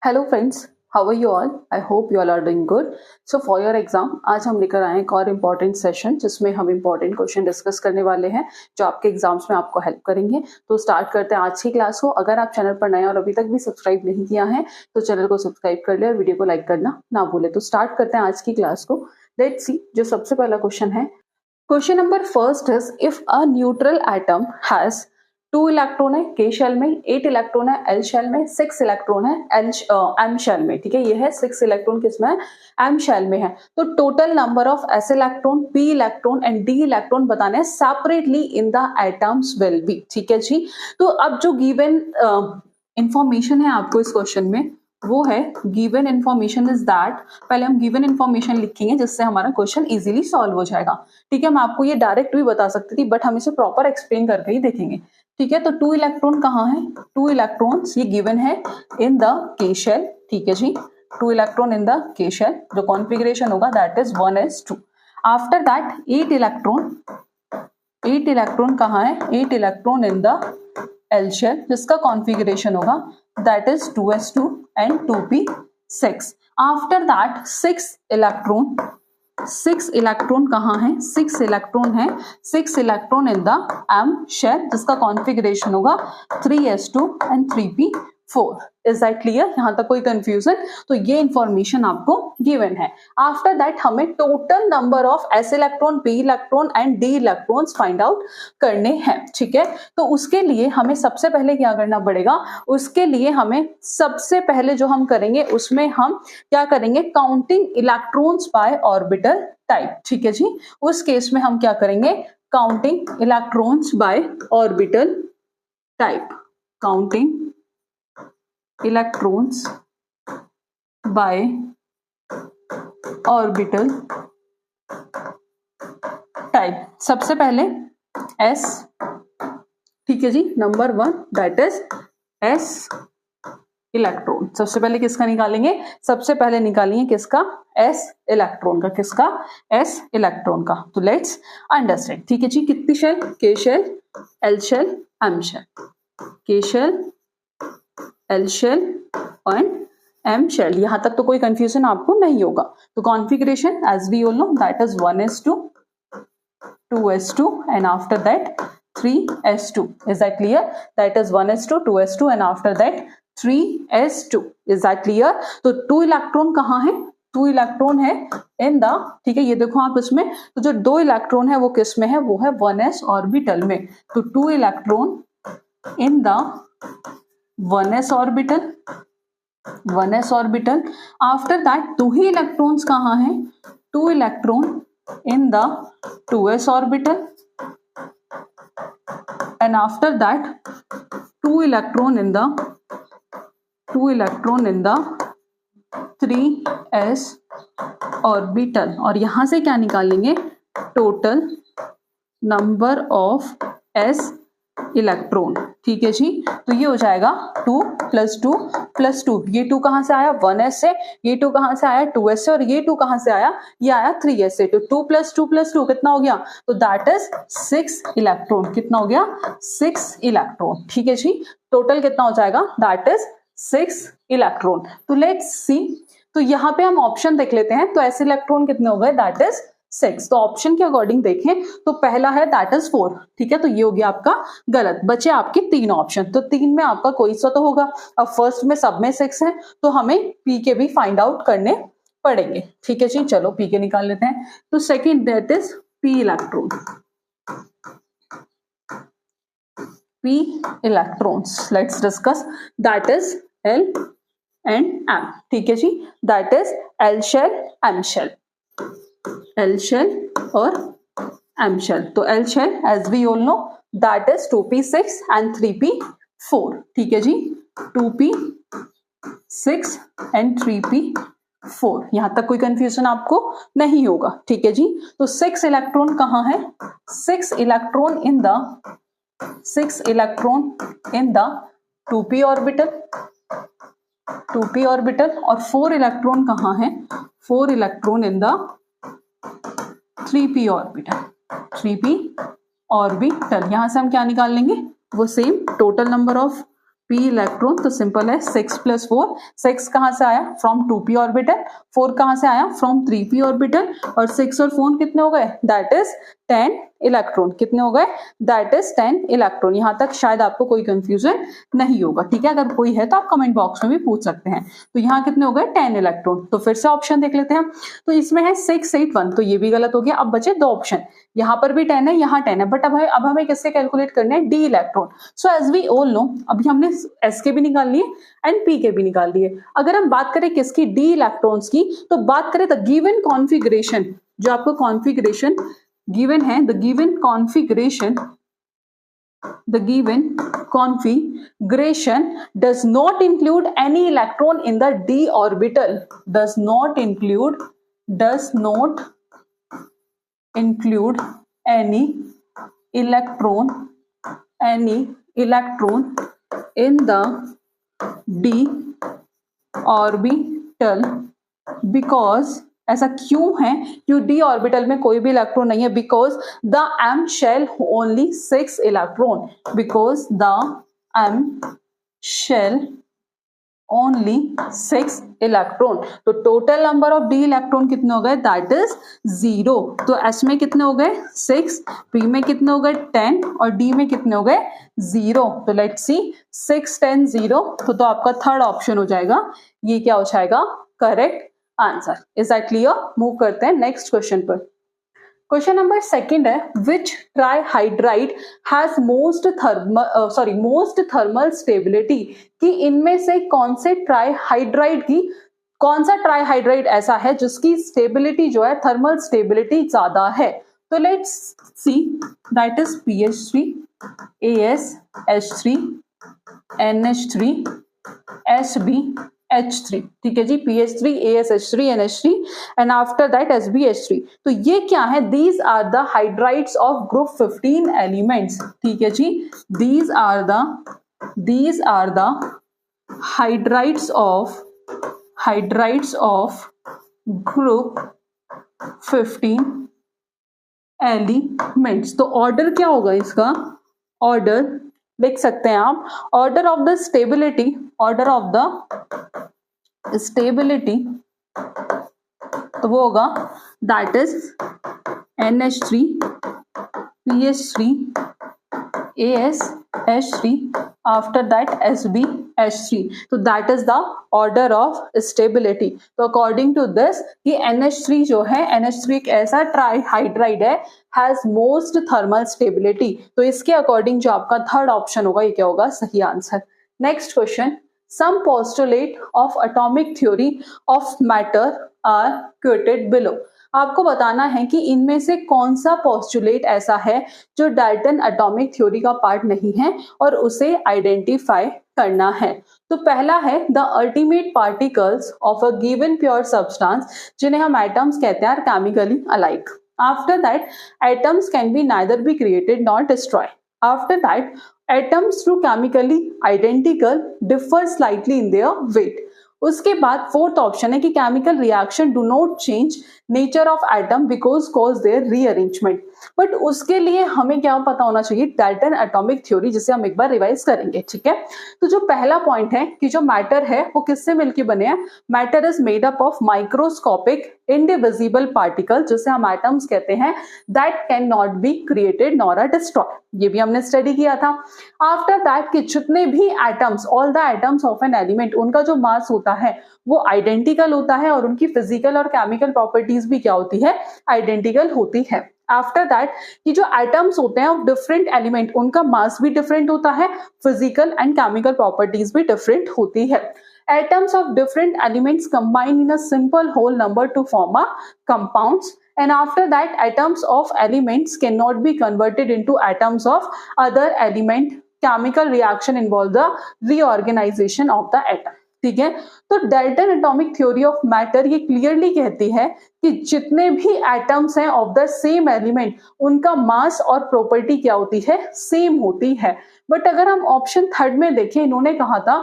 Hello friends, how are you all? I hope you all are doing good. So for your exam आज हम लेकर आए एक और इम्पॉर्टेंट सेशन जिसमें हम इम्पॉर्टेंट क्वेश्चन डिस्कस करने वाले हैं जो आपके एग्जाम्स में आपको हेल्प करेंगे. तो स्टार्ट करते हैं आज की क्लास को. अगर आप चैनल पर नए और अभी तक भी सब्सक्राइब नहीं किया है तो चैनल को सब्सक्राइब कर ले और वीडियो को लाइक करना ना भूले. तो स्टार्ट करते हैं आज की क्लास को. लेट्स सी, जो सबसे पहला क्वेश्चन है. Question number first is if a neutral atom has 2 electron है के शेल में, 8 इलेक्ट्रॉन है एल शेल में, 6 इलेक्ट्रॉन है एम शेल में. ठीक है, ये है 6 इलेक्ट्रॉन किसमें है? एम शेल में है. तो total number of S electron, P electron and D electron बताने हैं separately in the atoms will be. ठीक है जी. तो अब जो गिवन इंफॉर्मेशन है आपको इस क्वेश्चन में वो है गिवन इंफॉर्मेशन इज दैट. पहले हम गिवन इंफॉर्मेशन लिखेंगे जिससे हमारा क्वेश्चन इजीली सॉल्व हो जाएगा. ठीक है, मैं आपको ये डायरेक्ट भी बता सकती थी बट हम इसे प्रॉपर एक्सप्लेन करके ही देखेंगे. ठीक है, तो 2 इलेक्ट्रॉन कहाँ है? 2 इलेक्ट्रॉन्स ये गिवन है इन द के शेल. ठीक है जी, 2 electron in the K shell. जो कॉन्फ़िगरेशन होगा that is 1s2. After that 8 electron कहाँ है? 8 electron in the L shell जिसका कॉन्फ़िगरेशन होगा that is 2s2 and 2p6. After that 6 electron कहाँ है? 6 इलेक्ट्रॉन है 6 electron in the M shell जिसका कॉन्फ़िगरेशन होगा 3s2 and 3p4. Is that clear? यहां तक कोई कंफ्यूजन? तो ये इंफॉर्मेशन आपको गिवन है. आफ्टर दैट हमें total number of S electron, P electron and D electrons find out करने हैं. ठीक है, तो उसके लिए हमें सबसे पहले क्या करना पड़ेगा? उसके लिए हमें सबसे पहले जो हम करेंगे उसमें हम क्या करेंगे? Counting electrons by orbital type. ठीक है जी, उस केस में हम क्या करेंगे? Counting electrons by orbital type. काउंटिंग electrons by orbital type. सबसे पहले s. ठीक है जी, number 1 that is s electron. सबसे पहले किसका निकालेंगे? सबसे पहले निकालेंगे किसका? s इलेक्ट्रॉन का. किसका? s इलेक्ट्रॉन का. तो लेट्स अंडरस्टैंड. ठीक है जी, कितनी shell? K shell, L shell, M shell. K shell, L shell and M shell. यहां तक तो कोई कंफ्यूजन आपको नहीं होगा. तो configuration as we all know that is 1s2, 2s2 and after that 3s2. Is that clear? That is 1s2, 2s2 and after that 3s2. Is that clear? तो 2 electron कहाँ है? 2 इलेक्ट्रॉन है इन द, ठीक है ये देखो आप इसमें, तो जो 2 इलेक्ट्रॉन है वो किस में है? वो है 1s ऑर्बिटल में. तो 2 electron in the 1s orbital, 1s orbital. After that 2 he electrons कहाँ हैं? 2 electron in the 2s orbital and after that 2 electron in the 3s orbital. और यहां से क्या निकालेंगे? Total number of s electron. ठीक है जी, तो ये हो जाएगा 2 + 2 + 2. ये 2 कहां से आया? 1s से. ये 2 कहां से आया? 2s से. और ये 2 कहां से आया? ये आया 3s से. तो 2 + 2 + 2 कितना हो गया? तो दैट इज 6 इलेक्ट्रॉन. कितना हो गया? 6 इलेक्ट्रॉन. ठीक है जी, टोटल कितना हो जाएगा? That is 6 electron. तो लेट्स सी, तो यहाँ पे हम ऑप्शन देख लेते हैं. तो एस इलेक्ट्रॉन कितने हो गए? That is 6. तो ऑप्शन के अकॉर्डिंग देखें तो पहला है दैट इज 4. ठीक है, तो ये हो गया आपका गलत. बचे आपके 3 ऑप्शन. तो 3 में आपका कोई सा तो होगा. अब फर्स्ट में सब में 6 है तो हमें पी के भी फाइंड आउट करने पड़ेंगे. ठीक है जी, चलो पी के निकाल लेते हैं. तो second that is P electron. P electrons let's discuss. That is L and M. ठीक है जी, that is L shell, M shell. L shell और एम शेल. तो L shell as we all know that is 2p6 and 3p4. ठीक है जी, 2p6 and 3p4. यहां तक कोई कंफ्यूजन आपको नहीं होगा. ठीक है जी, तो 6 इलेक्ट्रॉन कहाँ है? 6 electron in the 2p orbital, 2p orbital. और 4 इलेक्ट्रॉन कहाँ है? 4 electron in the 3p orbital, 3p orbital. यहां से हम क्या निकाल लेंगे? वो same total number of p p electron, तो सिंपल है 6 + 4, 6 कहाँ से आया फ्रॉम 2p ऑर्बिटल, 4 कहाँ से आया फ्रॉम 3p ऑर्बिटल, और 6 और 4 कितने हो गए, दैट इज 10 इलेक्ट्रॉन, कितने हो गए, दैट इज 10 इलेक्ट्रॉन। यहाँ तक शायद आपको कोई कंफ्यूजन नहीं होगा, ठीक है, अगर कोई है तो आप कमेंट बॉक्स में भी पूछ सकते हैं। तो यहाँ कितने हो गए, 10 इलेक्ट्रॉन। तो फिर से ऑप्शन देख लेते हैं, तो इसमें है 6, 8, 1, तो ये भी गलत हो गया। अब बचे 2 ऑप्शन, यहाँ पर भी 10 है, यहाँ 10 है, बट अब हमें किससे कैलकुलेट करने हैं, D electron. So as we all know, अभी हमने एस के भी निकाल लिए एंड पी के भी निकाल लिए। अगर हम बात करें किसकी, डी इलेक्ट्रॉन्स की, तो बात करें द गिवन कॉन्फिगरेशन, जो आपको कॉन्फिगरेशन गिवन है, the given configuration does not include any electron in the d orbital, does not include any electron in the d orbital, because ऐसा क्यों है, क्यों डी ऑर्बिटल में कोई भी इलेक्ट्रॉन नहीं है, because the M shell only 6 electron, because the M shell only 6 electron. तो total number of D electron कितने हो गए, दैट इज 0। तो एस में कितने हो गए 6, पी में कितने हो गए 10, और डी में कितने हो गए 0। तो लेट्स सी 6, 10, 0, तो आपका थर्ड ऑप्शन हो जाएगा, ये क्या हो जाएगा, correct answer. Is that clear? Move करते हैं नेक्स्ट क्वेश्चन पर। क्वेश्चन नंबर 2 है, विच ट्राईहाइड्राइड हैज मोस्ट थर्मल स्टेबिलिटी, कि इनमें से कौन से ट्राईहाइड्राइड की, कौन सा ट्राईहाइड्राइड ऐसा है जिसकी स्टेबिलिटी जो है, थर्मल स्टेबिलिटी ज्यादा है। तो let's C, that is PH3 ASH3 NH3 SbH3, ठीक है जी, PH3 ASH3 NH3 and after that SbH3। तो ये क्या है, these are the hydrides of group 15 elements, ठीक है जी, these are the hydrides of group 15 elements. तो ऑर्डर क्या होगा इसका, ऑर्डर लिख सकते हैं आप, ऑर्डर ऑफ द स्टेबिलिटी, तो वो होगा that is NH3 PH3 ASH3 after that SbH3। तो that is the order of stability. तो अकॉर्डिंग टू दिस, ये NH3 जो है, NH3 एक ऐसा ट्राईहाइड्राइड है, हैज मोस्ट थर्मल स्टेबिलिटी। तो इसके अकॉर्डिंग जो आपका थर्ड ऑप्शन होगा, ये क्या होगा, सही answer. Next question, some postulate of atomic theory of matter are quoted below। आपको बताना है कि इनमें से कौन सा पोस्टुलेट ऐसा है जो डाल्टन एटॉमिक थ्योरी का पार्ट नहीं है और उसे आइडेंटिफाई करना है। तो पहला है the ultimate particles of a given pure substance, जिन्हें हम एटम्स कहते हैं, are chemically alike. After that atoms can be neither be created not destroy. After that atoms through chemically identical differ slightly in their weight। उसके बाद fourth option है कि chemical reaction do not change nature of atom because cause their rearrangement. But उसके लिए हमें क्या पता होना चाहिए, डाल्टन एटॉमिक थ्योरी, जिसे हम एक बार रिवाइज करेंगे, ठीक है। तो जो पहला पॉइंट है कि जो मैटर है वो किससे मिलके बने हैं, matter is made up of microscopic indivisible particle, जिसे हम एटम्स कहते हैं, that can not be created nor a destroy. ये भी हमने स्टडी किया था। आफ्टर दैट कि जितने भी atoms, all the atoms of an element, उनका जो मास होता है वो आइडेंटिकल होता है और उनकी फिजिकल और केमिकल प्रॉपर्टीज भी क्या होती है, आइडेंटिकल होती है। आफ्टर दैट कि जो एटम्स होते हैं ऑफ डिफरेंट एलिमेंट, उनका मास भी डिफरेंट होता है, फिजिकल एंड केमिकल प्रॉपर्टीज भी डिफरेंट होती है। Atoms of different elements combine in a simple whole number to form a compounds, and after that atoms of elements cannot be converted into atoms of other element। Chemical reaction involve the reorganization of the atom, ठीक है। तो Dalton atomic theory of matter ये clearly कहती है कि जितने भी atoms हैं ऑफ द सेम एलिमेंट, उनका मास और प्रॉपर्टी क्या होती है, सेम होती है। बट अगर हम ऑप्शन थर्ड में देखें, इन्होंने कहा था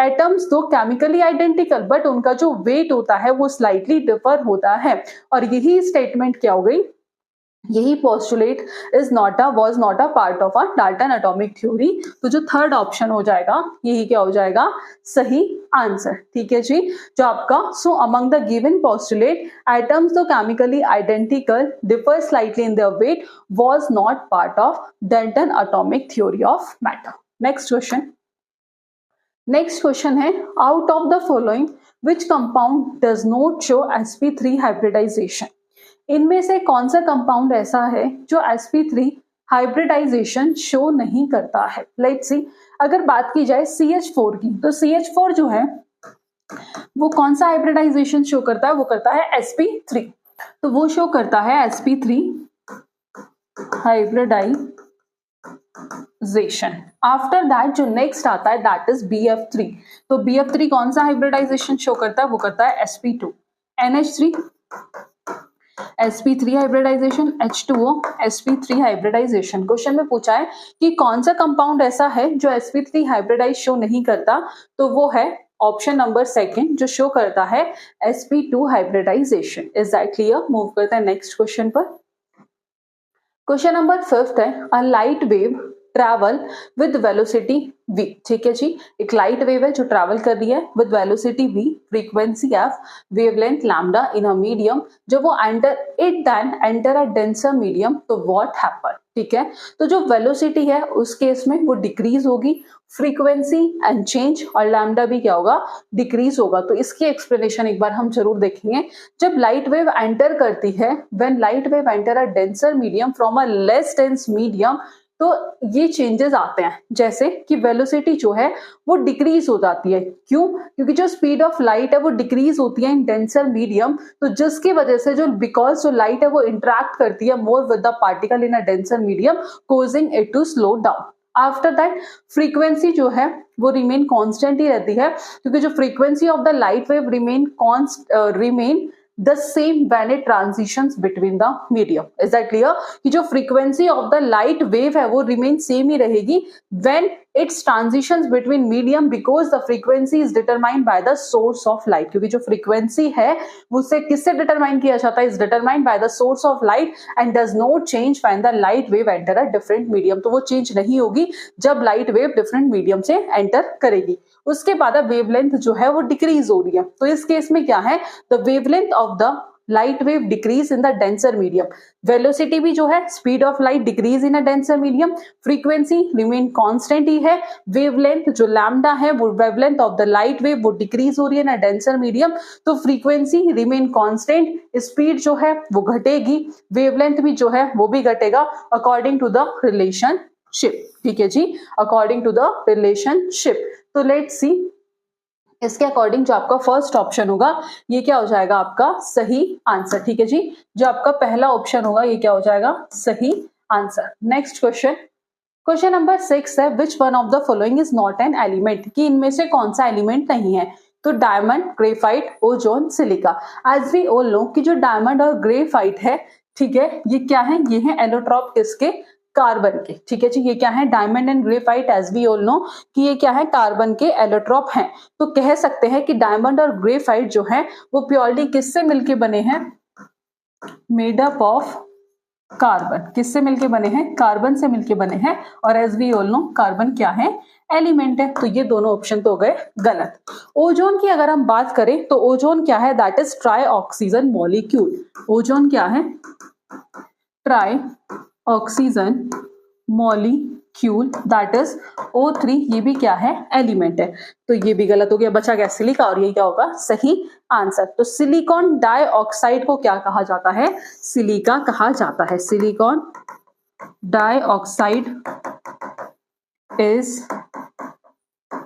atoms do chemically identical, but उनका जो वेट होता है वो स्लाइटली डिफर होता है, और यही स्टेटमेंट क्या हो गई, यही postulate was not a part of a Dalton atomic theory। तो जो थर्ड ऑप्शन हो जाएगा यही क्या हो जाएगा, सही आंसर। ठीक है जी, जो आपका so among the given postulate atoms do chemically identical differ slightly in their weight was not part of Dalton atomic theory of matter। Next question है, out of the following which compound does not show sp3 hybridisation. इनमें से कौन सा compound ऐसा है जो sp3 hybridisation show नहीं करता है। लेट्स सी, अगर बात की जाए CH4 की, तो CH4 जो है वो कौन सा हाइब्रिडाइजेशन शो करता है, वो करता है sp3। तो वो शो करता है sp3 हाइब्रिडाइजेशन। आफ्टर दैट जो नेक्स्ट आता है दैट इज BF3। तो BF3 कौन सा हाइब्रिडाइजेशन शो करता है, वो करता है sp2 NH3 sp3 hybridisation, H2O sp3 hybridisation. Question में पूछा है कि कौन सा कंपाउंड ऐसा है जो sp3 हाइब्रिडाइज शो नहीं करता, तो वो है ऑप्शन नंबर सेकंड जो शो करता है sp2 hybridisation. Is that clear? Move करते हैं नेक्स्ट क्वेश्चन पर। क्वेश्चन नंबर 5 है, a light wave travel with velocity v। ठीक है जी, एक लाइट वेव है जो ट्रैवल कर रही है with velocity v, frequency f, wavelength lambda in a medium. जब वो एंटर अ डेंसर मीडियम तो व्हाट हैपन। ठीक है, तो जो वेलोसिटी है उस केस में वो डिक्रीज होगी, फ्रीक्वेंसी एंड चेंज और लैम्डा भी क्या होगा, डिक्रीज होगा। तो इसकी एक्सप्लेनेशन एक बार हम जरूर देखेंगे। जब लाइट वेव एंटर करती है, when light wave enter a denser medium from a less dense medium, तो ये चेंजेस आते हैं, जैसे कि वेलोसिटी जो है वो डिक्रीज हो जाती है। क्यों? क्योंकि जो स्पीड ऑफ लाइट है वो डिक्रीज होती है इन डेंसर मीडियम, तो जिसकी वजह से बिकॉज जो लाइट है वो इंटरेक्ट करती है more with the particle in a denser medium, causing it to slow down. After that frequency जो है वो रिमेन कांस्टेंट ही रहती है, क्योंकि जो frequency of the light wave remain the same when it transitions between the medium। is that clear? कि जो frequency of the light wave है वो remain same ही रहेगी when its transitions between medium, because the frequency is determined by the source of light। क्योंकि जो frequency है उससे किससे determine किया जाता है, is determined by the source of light and does not change when the light wave enter a different medium। तो वो change नहीं होगी जब light wave different medium से enter करेगी। उसके बाद वेवलेंथ जो है वो डिक्रीज हो रही है, तो इस केस में क्या है, the wavelength of the light wave decrease in the denser medium. Velocity भी जो है, speed of light decrease in a denser medium, frequency remain constant ही है, वेवलेंथ जो लैम्डा है वो wavelength of the light wave वो डिक्रीज हो रही है इन अ डेंसर मीडियम, तो फ्रीक्वेंसी रिमेन कांस्टेंट, स्पीड जो है वो घटेगी, वेवलेंथ भी जो है वो भी घटेगा अकॉर्डिंग टू द रिलेशनशिप। ठीक है जी, अकॉर्डिंग टू द रिलेशनशिप। तो लेट्स सी, इसके अकॉर्डिंग जो आपका फर्स्ट ऑप्शन होगा ये क्या हो जाएगा, आपका सही आंसर। ठीक है जी, जो आपका पहला ऑप्शन होगा ये क्या हो जाएगा, सही answer. Next question, question number 6 है, which one of the following is not an element. कि इनमें से कौन सा एलिमेंट नहीं है, तो diamond, graphite, ozone, silica. As we all know कि जो डायमंड और ग्रेफाइट है, ठीक है, ये क्या है, ये है एलोट्रॉप किसके, कार्बन के। ठीक है जी, ये क्या है, diamond and graphite, as we all know कि ये क्या है, कार्बन के एलोट्रॉप हैं। तो कह सकते हैं कि डायमंड और ग्रेफाइट जो है वो प्योरली किससे मिलके बने हैं, मेड अप ऑफ कार्बन। किससे मिलके बने हैं, कार्बन से मिलके बने हैं। और as we all know carbon क्या है, एलिमेंट है। तो ये दोनों ऑप्शन तो हो गए गलत। ओजोन की अगर हम बात करें तो ओजोन क्या है, that is try oxygen molecule. Ozone क्या है, try oxygen molecule, that is O3। ये भी क्या है, एलिमेंट है। तो ये भी गलत हो गया, बचा गया सिलिका, और ये क्या होगा, सही आंसर। तो सिलिकॉन डाइऑक्साइड को क्या कहा जाता है, सिलिका कहा जाता है। Silicon dioxide is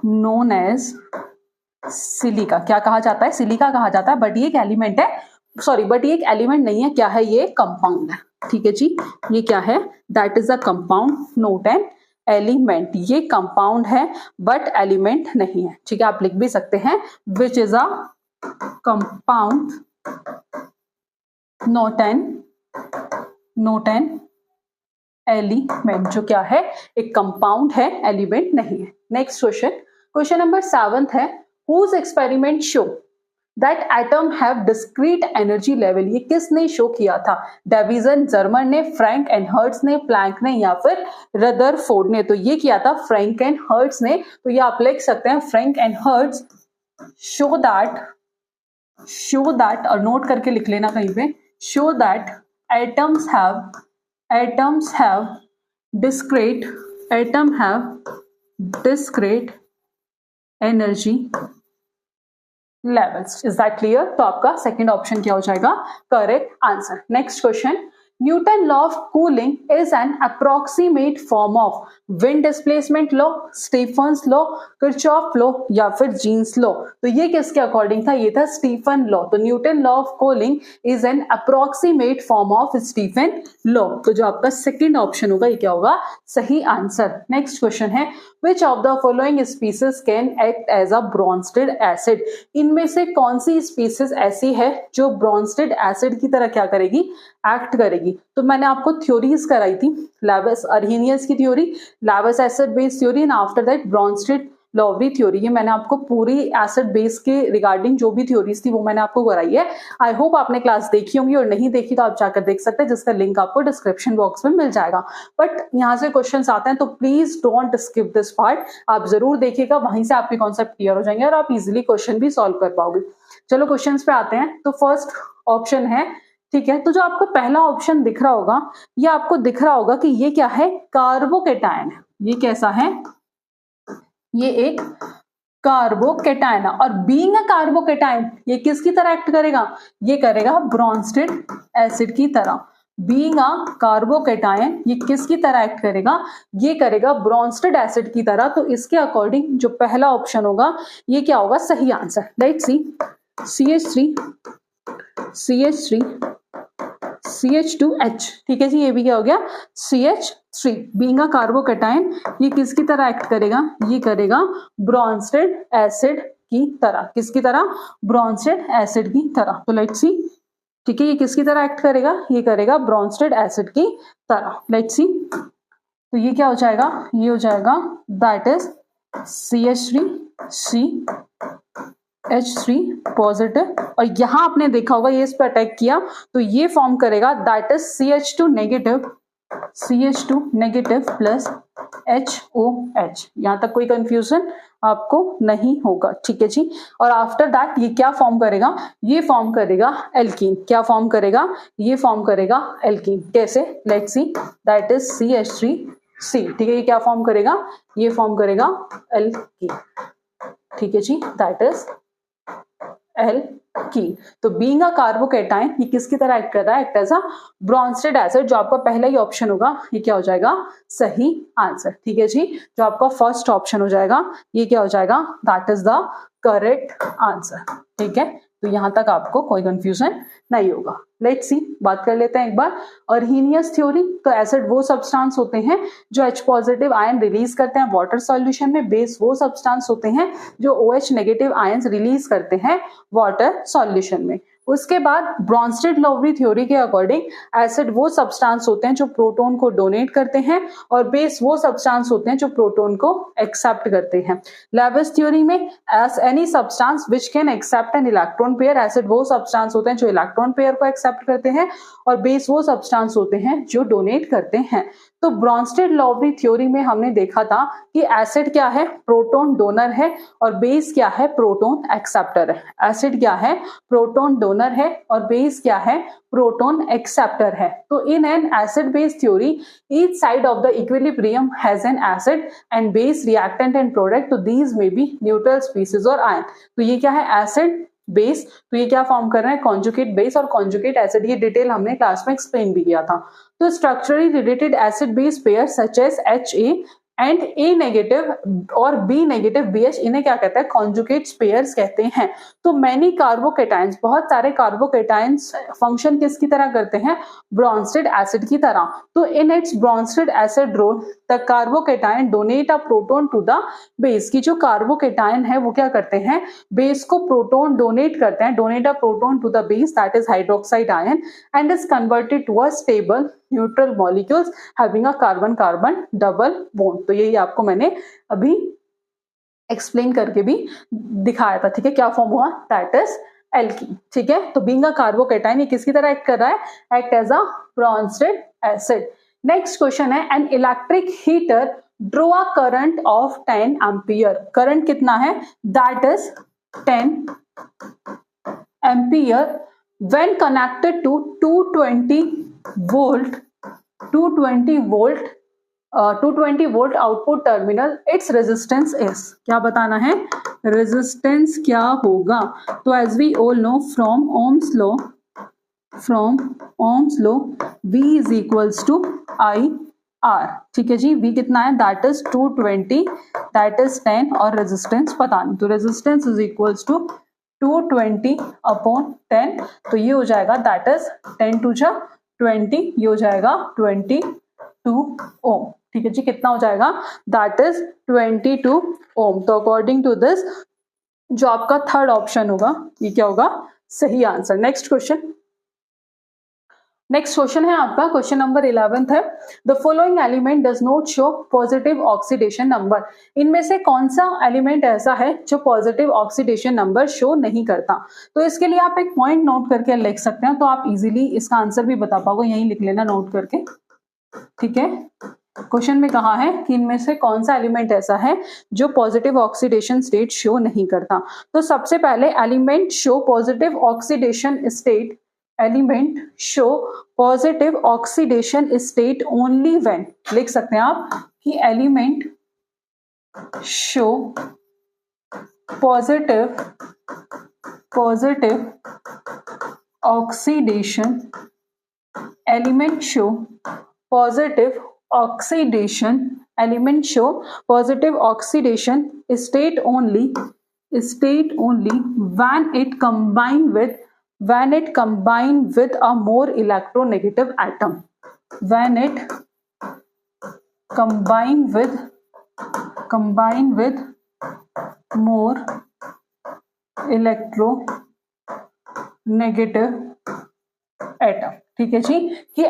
known as silica. क्या कहा जाता है, सिलिका कहा जाता है। बट ये एक एलिमेंट है, सॉरी, बट ये एक एलिमेंट नहीं है, क्या है, ये कंपाउंड है। ठीक है जी, ये क्या है, that is a compound, note an element. ये कंपाउंड है बट एलिमेंट नहीं है। ठीक है, आप लिख भी सकते हैं which is a compound, note an element. जो क्या है, एक कंपाउंड है, एलिमेंट नहीं है। नेक्स्ट क्वेश्चन, क्वेश्चन नंबर 7 है, whose experiment show that atom have discrete energy level, ये किसने शो किया था? डेविसन, जर्मन ने, फ्रैंक एंड हर्ट्ज ने, प्लैंक ने या फिर रदरफोर्ड ने? तो ये किया था फ्रैंक एंड हर्ट्ज ने। तो ये आप लिख सकते हैं Frank and hertz show that और नोट करके लिख लेना कहीं पे, show that atoms have discrete energy levels. Is that clear? तो आपका सेकेंड ऑप्शन क्या हो जाएगा? Correct answer. Next question, Newton law of cooling is an approximate form of Wien displacement law, Stefan's law, Kirchhoff law या फिर jeans law? तो ये किसके अकॉर्डिंग था? ये था स्टीफन लॉ। तो Newton law of cooling is an approximate form of Stephen law. तो जो आपका सेकेंड ऑप्शन होगा ये क्या होगा? सही आंसर। नेक्स्ट क्वेश्चन है, which of the following species can act as a Bronsted acid? इनमें से कौन सी स्पीसीज ऐसी है जो ब्रॉन्स्टेड एसिड की तरह क्या करेगी? एक्ट करेगी। तो मैंने आपको थ्योरीज कराई थी, लेविस अर्हीनियस की theory, Lewis acid base theory and after that Brønsted लॉवरी theory. ये मैंने आपको पूरी एसिड बेस के रिगार्डिंग जो भी थ्योरीज थी वो मैंने आपको कराई है। आई होप आपने क्लास देखी होंगी, और नहीं देखी तो आप जाकर देख सकते हैं, जिसका लिंक आपको डिस्क्रिप्शन बॉक्स में मिल जाएगा। बट यहाँ से क्वेश्चंस आते हैं तो please don't skip this part, आप जरूर देखिएगा, वहीं से आपके कॉन्सेप्ट क्लियर हो जाएंगे और आप इजिली क्वेश्चन भी सॉल्व कर पाओगे। चलो क्वेश्चन पे आते हैं। तो फर्स्ट ऑप्शन है, ठीक है, तो जो आपको पहला ऑप्शन दिख रहा होगा, ये आपको दिख रहा होगा कि ये क्या है? कार्बोकेटायन। ये कैसा है? ये एक कार्बोकेटायन है। और बीइंग अ कार्बोकेटायन ये किसकी तरह एक्ट करेगा? ये करेगा ब्रॉन्स्टेड एसिड की तरह। बीइंग अ कार्बोकेटायन ये किसकी तरह एक्ट करेगा? ये करेगा ब्रॉन्स्टेड एसिड की तरह। तो इसके अकॉर्डिंग जो पहला ऑप्शन होगा ये क्या होगा? सही आंसर। लेट्स सी, CH2H, ठीक है जी, ये भी क्या हो गया? CH3। बीइंग अ कार्बोकेटायन ये किसकी तरह एक्ट करेगा? ये करेगा ब्रॉन्स्टेड एसिड की तरह। किसकी तरह? ब्रॉन्स्टेड एसिड की तरह। तो लेट्स सी, ठीक है, ये किसकी तरह एक्ट करेगा? ये करेगा ब्रॉन्स्टेड एसिड की तरह। लेट्स सी, तो ये क्या हो जाएगा? ये हो जाएगा दैट इज CH3 पॉजिटिव, और यहां आपने देखा होगा ये इस पर अटैक किया तो ये फॉर्म करेगा that is CH2 negative plus HOH। यहां तक कोई कंफ्यूजन आपको नहीं होगा, ठीक है जी। और आफ्टर दैट ये क्या फॉर्म करेगा? ये फॉर्म करेगा एल्कीन। क्या फॉर्म करेगा? ये फॉर्म करेगा एल्कीन। कैसे? Let's see, that is CH3C, ठीक है, ये क्या फॉर्म करेगा? ये फॉर्म करेगा एल्कीन, ठीक है जी, दैट इज एल्कीन। तो बीइंग अ कार्बोकेटायन ये किसकी तरह एक्ट कर रहा है? Act as a Bronsted acid. जो आपका पहला ही ऑप्शन होगा ये क्या हो जाएगा? सही आंसर, ठीक है जी। जो आपका फर्स्ट ऑप्शन हो जाएगा ये क्या हो जाएगा? That is the correct answer, ठीक है। तो यहां तक आपको कोई कंफ्यूजन नहीं होगा। लेट्स सी, बात कर लेते हैं एक बार अर्हीनियस थ्योरी। तो एसिड वो सब्सटेंस होते हैं जो H पॉजिटिव आयन रिलीज करते हैं वाटर सॉल्यूशन में। बेस वो सब्सटेंस होते हैं जो OH नेगेटिव आयंस रिलीज करते हैं वाटर सॉल्यूशन में। उसके बाद ब्रॉन्स्टेड लॉवरी थ्योरी के अकॉर्डिंग एसिड वो सब्सटेंस होते हैं जो प्रोटॉन को डोनेट करते हैं, और बेस वो सब्सटेंस होते हैं जो प्रोटॉन को एक्सेप्ट करते हैं। लेविस थ्योरी में as any substance which can accept an electron pair, acid वो सब्सटेंस होते हैं जो इलेक्ट्रॉन पेयर को एक्सेप्ट करते हैं, और बेस वो सब्सटेंस होते हैं जो डोनेट करते हैं। तो ब्रॉन्स्टेड लॉवरी थ्योरी में हमने देखा था कि एसिड क्या है? प्रोटॉन डोनर है, और बेस क्या है? प्रोटॉन एक्सेप्टर है। एसिड क्या है? प्रोटॉन डोनर है, और बेस क्या है? प्रोटॉन एक्सेप्टर है। तो in an acid base theory each side of the equilibrium has an acid and base reactant and product, तो these may be neutral species or ion। तो ये क्या है? Acid base. तो ये क्या फॉर्म कर रहे हैं? कॉन्जुगेट बेस और कॉन्जुगेट एसिड। ये डिटेल हमने क्लास में एक्सप्लेन भी किया था। तो structurally related acid base pair such as HA and A negative और B नेगेटिव BH, इन्हें क्या कहते हैं? कॉन्जुगेट पेयर्स कहते हैं। तो मैनी कार्बोकेटाइंस, बहुत सारे कार्बोकेटाइंस फंक्शन किसकी तरह करते हैं? ब्रॉन्स्टेड एसिड की तरह। तो in its Bronsted acid role the carbocation donate a proton to the base. की जो कार्बोकेटाइन है वो क्या करते हैं? बेस को प्रोटॉन डोनेट करते हैं। Donate a proton to the base that is hydroxide ion and is converted to a stable neutral molecules having a carbon carbon double bond. तो यही आपको मैंने अभी एक्सप्लेन करके भी दिखाया था, ठीक है। क्या फॉर्म हुआ? दैट इज एल्कीन, ठीक है। तो बीइंग अ कार्बोकेटाइन ये किसकी तरह एक्ट कर रहा है, act as a Bronsted acid. Next question है, an electric heater draw a current of 10 ampere. Current कितना है, that is 10 ampere when connected to 220 volt 220 volt output terminal, its resistance is, क्या बताना है, resistance क्या होगा। तो as we all know from Ohm's law V is equals to IR, ठीक है जी। V कितना है, that is 220, that is 10 और resistance पता नहीं, तो resistance is equals to 220 upon 10, तो ये हो जाएगा दैट इज 10 टू 20, ये हो जाएगा 22 ओम, ठीक है जी। कितना हो जाएगा, दैट इज 22 ओम। तो अकॉर्डिंग टू दिस जो आपका थर्ड ऑप्शन होगा ये क्या होगा, सही आंसर। नेक्स्ट क्वेश्चन है आपका, क्वेश्चन नंबर 11 है, the following element does not show positive oxidation number. इनमें से कौन सा एलिमेंट ऐसा है जो पॉजिटिव ऑक्सीडेशन नंबर शो नहीं करता। तो इसके लिए आप एक पॉइंट नोट करके लिख सकते हैं, तो आप इजीली इसका आंसर भी बता पाओगे, यहीं लिख लेना नोट करके, ठीक है। क्वेश्चन में कहा है कि इनमें से कौन सा एलिमेंट ऐसा है जो पॉजिटिव ऑक्सीडेशन स्टेट शो नहीं करता। तो सबसे पहले element show positive oxidation state, element show positive oxidation state only when, लिख सकते हैं आप कि element show positive oxidation, element show positive oxidation, element show positive oxidation state only when it combine with a more electronegative atom, when it combine with more electronegative atom, ठीक है जी। कि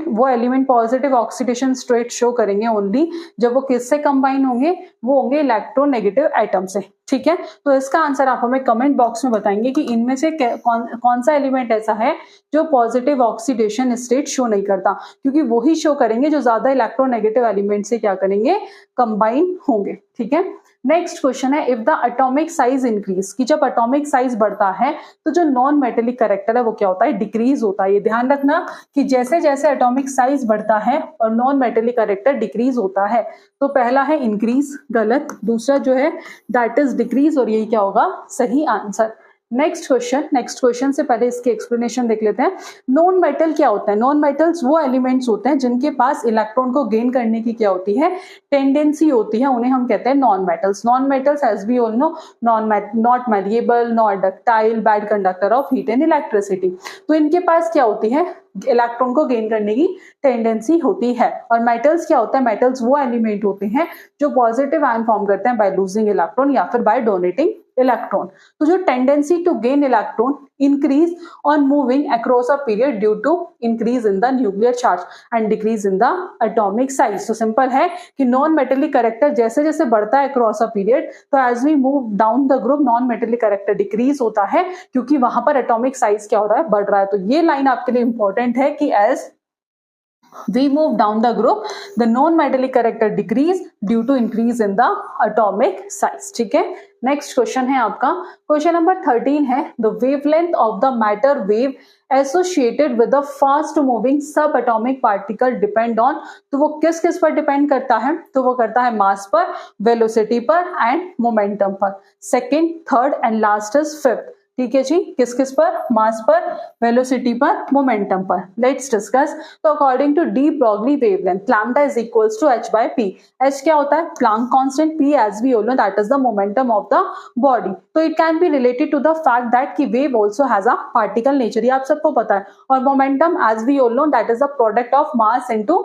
वो element positive oxidation state show करेंगे only जब वो किससे combine होंगे, वो होंगे इलेक्ट्रोनेगेटिव एटम से, ठीक है। तो इसका आंसर आप हमें कमेंट बॉक्स में बताएंगे कि इनमें से कौन सा एलिमेंट ऐसा है जो पॉजिटिव ऑक्सीडेशन स्टेट शो नहीं करता, क्योंकि वही शो करेंगे जो ज्यादा इलेक्ट्रोनेगेटिव एलिमेंट से क्या करेंगे, कंबाइन होंगे, ठीक है। नेक्स्ट क्वेश्चन है, if the atomic size increase, कि जब एटॉमिक साइज बढ़ता है तो जो नॉन मेटेलिक कैरेक्टर है वो क्या होता है, डिक्रीज होता है। ये ध्यान रखना कि जैसे जैसे एटॉमिक साइज बढ़ता है और नॉन मेटेलिक कैरेक्टर डिक्रीज होता है। तो पहला है इंक्रीज, गलत, दूसरा जो है दैट इज डिक्रीज, और यही क्या होगा, सही आंसर। नेक्स्ट क्वेश्चन से पहले इसकी एक्सप्लेनेशन देख लेते हैं। नॉन मेटल क्या होता है, नॉन मेटल्स वो एलिमेंट्स होते हैं जिनके पास इलेक्ट्रॉन को गेन करने की क्या होती है, टेंडेंसी होती है, उन्हें हम कहते हैं non metals. Non metals as we all know not malleable, not ductile, bad conductor of heat and electricity. तो इनके पास क्या होती है, इलेक्ट्रॉन को गेन करने की टेंडेंसी होती है। और मेटल्स क्या होता है, मेटल्स वो एलिमेंट होते हैं जो पॉजिटिव आयन फॉर्म करते हैं बाय लूजिंग इलेक्ट्रॉन या फिर बाय डोनेटिंग इलेक्ट्रॉन। तो जो tendency to gain electron increase on moving across a period due to increase in the nuclear charge and decrease in the atomic size. तो simple है कि non metallic character जैसे जैसे बढ़ता है अक्रॉस अ पीरियड, तो as we move down the group non metallic character decrease होता है, क्योंकि वहां पर एटॉमिक साइज क्या हो रहा है, बढ़ रहा है। तो ये लाइन आपके लिए इंपॉर्टेंट है कि as we move down the group the non-metallic character decrease due to increase in the atomic size, ठीक है। नेक्स्ट क्वेश्चन है आपका, क्वेश्चन नंबर 13 है, the wavelength of the matter wave associated with the fast moving subatomic particle depend on, तो वो किस किस पर डिपेंड करता है, तो वो करता है मास पर, वेलोसिटी पर एंड मोमेंटम पर। Second, third and last is fifth, ठीक है जी। किस किस पर, मास पर, वेलोसिटी पर, मोमेंटम पर। Let's discuss. तो according to de Broglie wavelength lambda is equals to h by p। h क्या होता है, Planck constant, p as we all know that is the momentum of the body. तो it can be related to the fact that कि wave also has a particle nature, ये आप सबको पता है। और momentum as we all know that is the product of mass into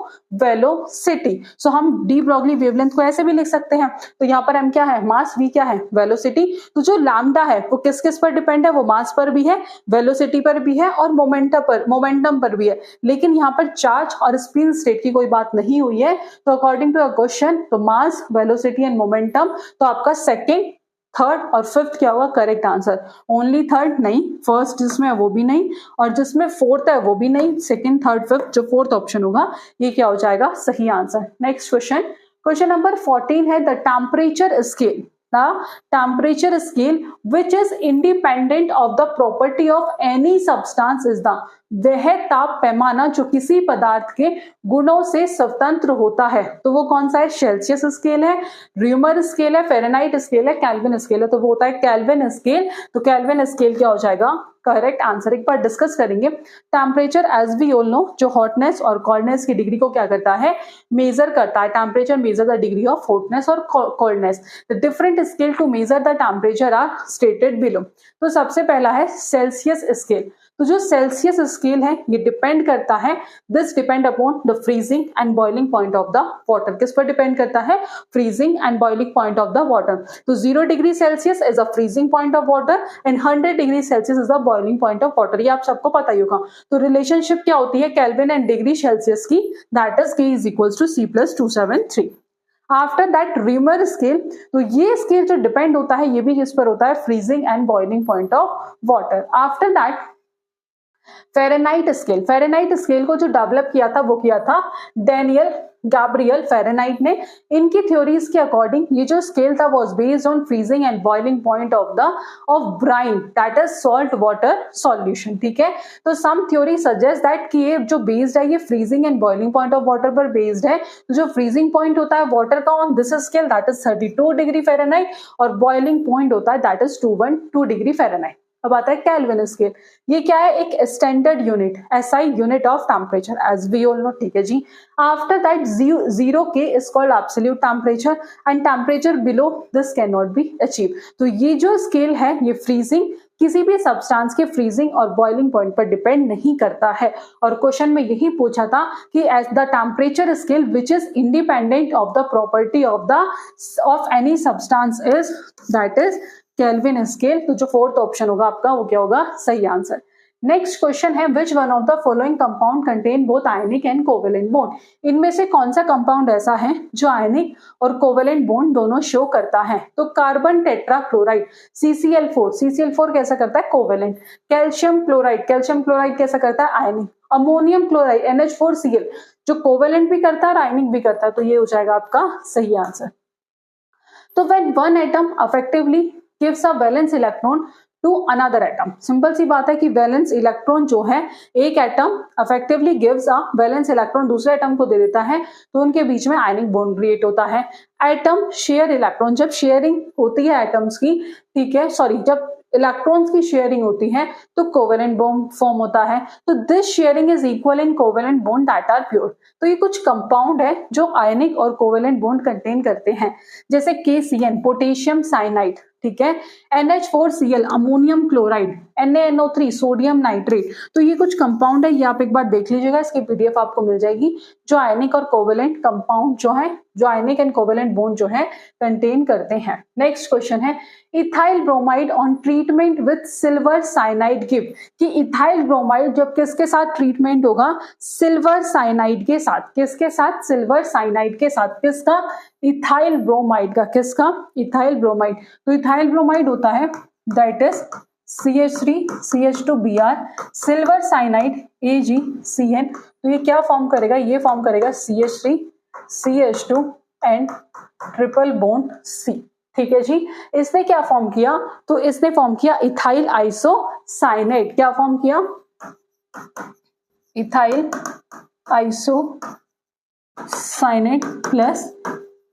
velocity. So हम de Broglie wavelength को ऐसे भी लिख सकते हैं। तो यहाँ पर m क्या है, मास, v क्या है, वेलोसिटी। तो जो लैम्डा है वो किस किस पर डिपेंड है, वो मास पर भी है, वेलोसिटी पर भी है और मोमेंटम पर भी है। लेकिन यहाँ पर चार्ज और स्पिन स्टेट की कोई बात नहीं हुई है। तो अकॉर्डिंग टू अ क्वेश्चन, तो मास, वेलोसिटी एंड मोमेंटम, तो आपका सेकंड, थर्ड और फिफ्थ क्या होगा करेक्ट आंसर? ओनली थर्ड नहीं, फर्स्ट जिसमें है वो भी नहीं, और जिसमें फोर्थ है वो भी नहीं, सेकंड थर्ड फिफ्थ जो फोर्थ ऑप्शन होगा ये क्या हो जाएगा सही answer. Next question, question number 14 है the temperature scale, the temperature scale which is independent of the property of any substance is the, वह ताप पैमाना जो किसी पदार्थ के गुणों से स्वतंत्र होता है, तो वो कौन सा है? सेल्सियस स्केल है, र्यूमर स्केल है, फेरेनहाइट स्केल है, केल्विन स्केल है, तो वो होता है केल्विन स्केल। तो केल्विन स्केल क्या हो जाएगा करेक्ट आंसर। एक बार डिस्कस करेंगे, temperature as we all know जो हॉटनेस और कोल्डनेस की डिग्री को क्या करता है मेजर करता है, temperature measure the degree of hotness और coldness. The different scale to measure the temperature are stated below. तो सबसे पहला है सेल्सियस स्केल, तो जो सेल्सियस स्केल है ये डिपेंड करता है, this depend upon the freezing and boiling point of the water. किस पर डिपेंड करता है? Freezing and boiling point of the water. तो 0 degree Celsius is a freezing point of water and 100 degree Celsius is the boiling point of water. ये आप सबको पता ही होगा। तो रिलेशनशिप क्या होती है केल्विन एंड डिग्री सेल्सियस की, that is K is equals to C+273। After that Reaumur scale, तो ये स्केल जो डिपेंड होता है ये भी किस पर होता है? Freezing and boiling point of water. After that Fahrenheit scale, Fahrenheit scale को जो डेवलप किया था वो किया था डैनियल गैब्रियल फेरेनहाइट ने। इनकी थ्योरीज के अकॉर्डिंग ये जो स्केल था was based on freezing and boiling point of Bryan that is salt water solution. ठीक है, तो सम थ्योरी सजेस्ट दैट कि ये जो बेस्ड है ये freezing and boiling point of water पर बेस्ड है। तो जो फ्रीजिंग पॉइंट होता है वाटर का on this scale that is 32 degree Fahrenheit और बॉइलिंग पॉइंट होता है दैट इज 212 डिग्री फेरेनहाइट। अब आता है केल्विन स्केल, ये क्या है? एक standard unit, SI unit of temperature as we all know. ठीक है जी। After that 0 K is called absolute temperature and temperature below this can not be achieve. तो ये जो स्केल है ये फ्रीजिंग, किसी भी सब्सटेंस के फ्रीजिंग और बॉइलिंग पॉइंट पर डिपेंड नहीं करता है। और क्वेश्चन में यही पूछा था कि as the temperature scale which is independent of the property of any substance is that is Kelvin scale. तो जो फोर्थ ऑप्शन होगा आपका वो क्या होगा सही आंसर। नेक्स्ट क्वेश्चन है which one of the following compound contain both ionic and covalent bond, इनमें से कौन सा कंपाउंड ऐसा है जो आयनिक और कोवेलेंट बॉन्ड दोनों शो करता है? तो कार्बन टेट्राक्लोराइड CCl4, CCl4 कैसा करता है? कोवेलेंट। कैल्शियम क्लोराइड कैसा करता है? आयनिक। अमोनियम क्लोराइड NH4Cl जो कोवेलेंट भी करता है और आयनिक भी करता है, तो ये हो जाएगा आपका सही आंसर। तो when one atom effectively gives a valence electron to another atom, simple सी बात है कि वैलेंस इलेक्ट्रॉन जो है एक atom effectively gives a valence electron दूसरे एटम को दे देता है, तो उनके बीच में आयनिक बॉन्ड क्रिएट होता है। एटम शेयर इलेक्ट्रॉन, जब शेयरिंग होती है एटम्स की, ठीक है सॉरी, जब इलेक्ट्रॉन्स की शेयरिंग होती है तो कोवेलेंट बॉन्ड फॉर्म होता है। तो this sharing is equal in covalent bond that are pure. तो ये कुछ कंपाउंड है जो आयनिक और कोवेलेंट बॉन्ड कंटेन करते हैं, जैसे KCN पोटेशियम साइनाइड, ठीक है, NH4Cl ammonium chloride, NaNO3 sodium nitrate. तो ये कुछ कंपाउंड है, ये आप एक बार देख लीजिएगा, इसकी PDF आपको मिल जाएगी, जो आयनिक और कोवेलेंट कंपाउंड जो है, जो आयनिक एंड कोवेलेंट बॉन्ड जो है कंटेन करते हैं। नेक्स्ट क्वेश्चन है ethyl bromide on treatment with silver cyanide give, कि इथाइल ब्रोमाइड जब किसके साथ ट्रीटमेंट होगा? सिल्वर साइनाइड के साथ। किसके साथ? सिल्वर साइनाइड के साथ। किसका? इथाइल ब्रोमाइड का। किसका? Ethyl bromide. तो इथाइल ब्रोमाइड होता है that is CH3CH2Br, silver cyanide AgCN। तो ये क्या फॉर्म करेगा? ये फॉर्म करेगा CH3CH2 and triple bond C। ठीक है जी। इसने क्या फॉर्म किया? तो इसने फॉर्म किया इथाइल आइसोसाइनेट। क्या फॉर्म किया? Ethyl isocyanate plus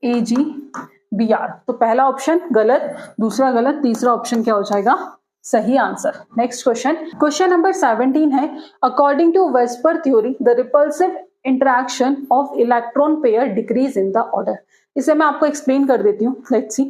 AgBr। तो पहला ऑप्शन गलत, दूसरा गलत, तीसरा ऑप्शन क्या हो जाएगा? सही answer. Next question, question number 17 है according to VSEPR theory the repulsive interaction of electron pair decrease in the order. इसे मैं आपको एक्सप्लेन कर देती हूँ, लेट्स सी।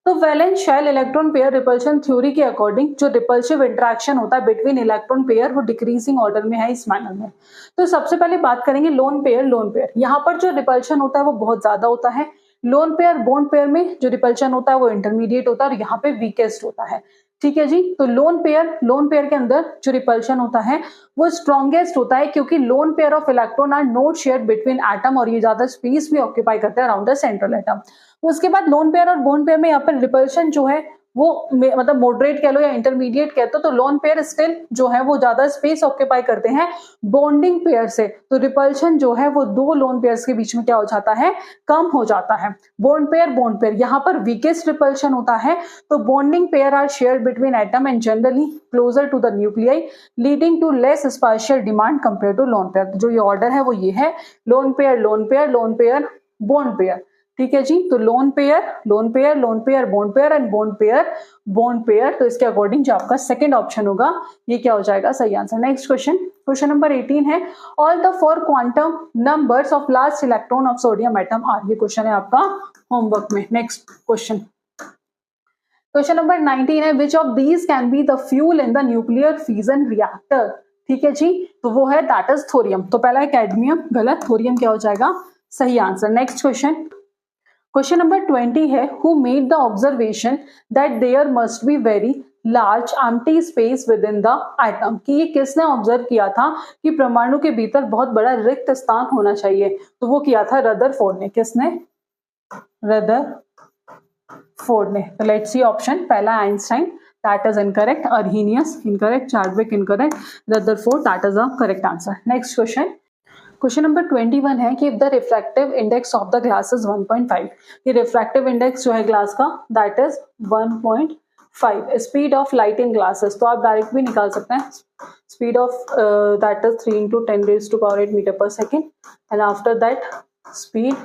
तो valence shell electron pair repulsion theory के अकॉर्डिंग जो रिपल्सिव इंटरैक्शन होता है बिटवीन इलेक्ट्रॉन पेयर वो डिक्रीजिंग ऑर्डर में है इस मैनर में। तो सबसे पहले बात करेंगे लोन पेयर। यहाँ पर जो रिपल्शन होता है वो बहुत ज्यादा होता है। लोन पेयर बॉन्ड पेयर में जो रिपल्शन होता है वो इंटरमीडिएट होता है और यहाँ पे वीकेस्ट होता है। ठीक है जी। तो लोन पेयर के अंदर जो रिपल्शन होता है वो स्ट्रॉन्गेस्ट होता है, क्योंकि lone pair of electron are not shared between atom और ये ज्यादा स्पेस भी ऑक्यूपाई करते हैं अराउंड द सेंट्रल एटम। उसके बाद लोन पेयर और बॉन्ड पेयर में यहाँ पर रिपल्शन जो है वो मतलब मॉडरेट कह लो या इंटरमीडिएट कह दो, तो लोन पेयर स्टिल जो है वो ज्यादा स्पेस ऑक्यूपाई करते हैं बॉन्डिंग पेयर से, तो रिपल्शन जो है वो दो लोन पेयर्स के बीच में क्या हो जाता है, कम हो जाता है। बॉन्ड पेयर यहाँ पर वीकेस्ट रिपल्शन होता है, तो bonding pair are shared between atom and generally closer to the nuclei leading to less spatial demand compare to lone pair. जो ये ऑर्डर है वो ये है, lone pair lone pair lone pair bond pair, ठीक है जी। तो lone pair lone pair lone pair bond pair and bond pair, तो इसके अकॉर्डिंग जो आपका सेकंड ऑप्शन होगा ये क्या हो जाएगा, सही answer. Next question, question number 18 है, all the 4 quantum numbers of last electron of sodium atom are. ये क्वेश्चन है आपका होमवर्क में। नेक्स्ट क्वेश्चन, क्वेश्चन नंबर 19 है, which of these can be the fuel in the nuclear fusion reactor, ठीक है जी। तो वो है दैट इज थोरियम। तो पहला है कैडमियम, गलत, थोरियम क्या हो जाएगा, सही answer. Next question, question number 20 है, who made the observation that there must be very large empty space within the atom, कि ये किसने ऑब्जर्व किया था कि परमाणु के भीतर बहुत बड़ा रिक्त स्थान होना चाहिए, तो वो किया था रदरफोर्ड ने। किसने, रदरफोर्ड ने। तो लेट्स सी ऑप्शन, पहला Einstein, that is incorrect, Arrhenius incorrect, Chadwick incorrect, Rutherford that is the correct answer. Next question, question number 21 है कि if the refractive index of the glass is 1.5, ये refractive index जो है glass का that is 1.5, speed of light in glasses, तो आप direct भी निकाल सकते हैं, speed of that is 3 × 10⁸ metre per second, and after that speed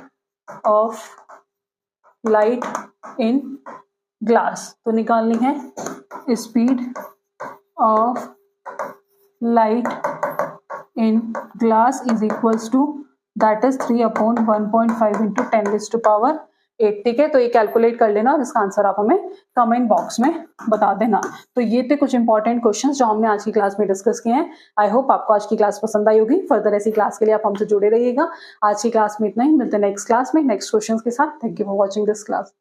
of light in glass, तो निकालनी है speed of light in glass is equals to that is 3/1.5 into 10⁸ 8, ठीक है। तो ये कैलकुलेट कर लेना और इसका आंसर आप हमें कमेंट बॉक्स में बता देना। तो ये थे कुछ इंपॉर्टेंट क्वेश्चंस जो हमने आज की क्लास में डिस्कस किए हैं। आई होप आपको आज की क्लास पसंद आई होगी। फर्दर ऐसी क्लास के लिए आप हमसे जुड़े रहिएगा। आज की क्लास में इतना ही, मिलते हैं नेक्स्ट क्लास में नेक्स्ट क्वेश्चंस के साथ। Thank you for watching this class.